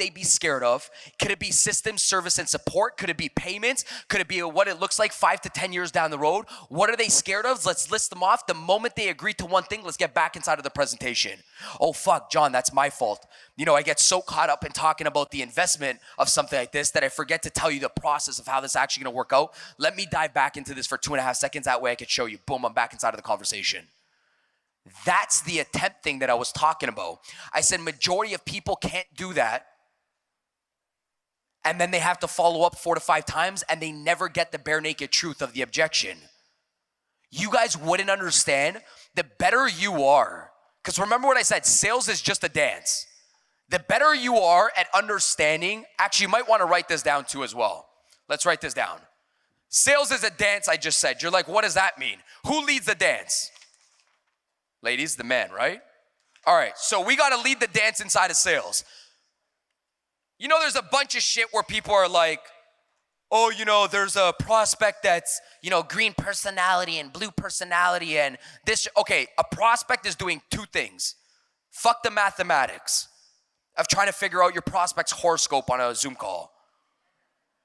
they be scared of? Could it be system, service, and support? Could it be payments? Could it be what it looks like 5 to 10 years down the road? What are they scared of? Let's list them off. The moment they agree to one thing, let's get back inside of the presentation. Oh, fuck, John, that's my fault. You know, I get so caught up in talking about the investment of something like this that I forget to tell you the process of how this is actually gonna work out. Let me dive back into this for 2.5 seconds. That way I could show you. Boom, I'm back inside of the conversation. That's the attempt thing that I was talking about. I said majority of people can't do that. And then they have to follow up 4 to 5 times and they never get the bare naked truth of the objection. You guys wouldn't understand. The better you are, because remember what I said, sales is just a dance. The better you are at understanding, actually you might want to write this down too as well. Let's write this down. Sales is a dance, I just said. You're like, what does that mean? Who leads the dance? Ladies, the man, right? All right, so we got to lead the dance inside of sales. You know, there's a bunch of shit where people are like, oh, you know, there's a prospect that's, you know, green personality and blue personality and this. Okay, a prospect is doing 2 things. Fuck the mathematics of trying to figure out your prospect's horoscope on a Zoom call.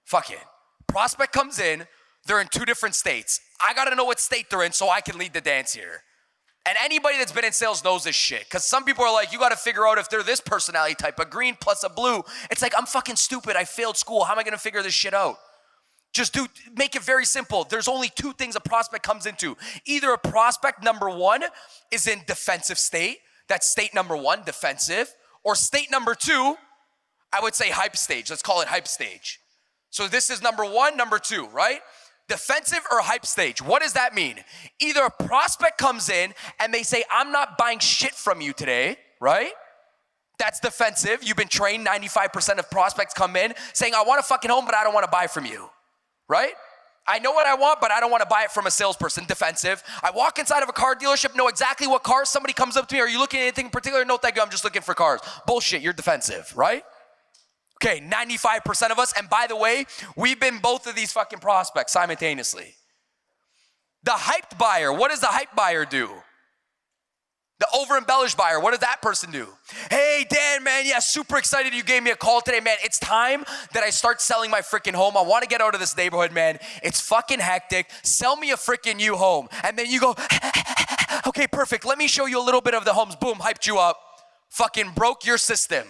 Fuck it. Prospect comes in, they're in 2 different states. I got to know what state they're in so I can lead the dance here. And anybody that's been in sales knows this shit. Because some people are like, you got to figure out if they're this personality type, a green plus a blue. It's like, I'm fucking stupid. I failed school. How am I going to figure this shit out? Just make it very simple. There's only 2 things a prospect comes into. Either a prospect, number 1, is in defensive state. That's state number 1, defensive. Or state number 2, I would say hype stage. Let's call it hype stage. So this is number 1, number 2, right? Defensive or hype stage. What does that mean? Either a prospect comes in and they say, I'm not buying shit from you today, right? That's defensive. You've been trained. 95% of prospects come in saying, I want a fucking home, but I don't want to buy from you, right? I know what I want, but I don't want to buy it from a salesperson. Defensive. I walk inside of a car dealership, know exactly what cars. Somebody comes up to me, are you looking at anything in particular? No, thank you, I'm just looking for cars. Bullshit, you're defensive, right? Okay, 95% of us, and by the way, we've been both of these fucking prospects simultaneously. The hyped buyer, what does the hype buyer do? The over-embellished buyer, what does that person do? Hey, Dan, man, yeah, super excited you gave me a call today, man. It's time that I start selling my freaking home. I want to get out of this neighborhood, man. It's fucking hectic. Sell me a freaking new home. And then you go, okay, perfect. Let me show you a little bit of the homes. Boom, hyped you up. Fucking broke your system.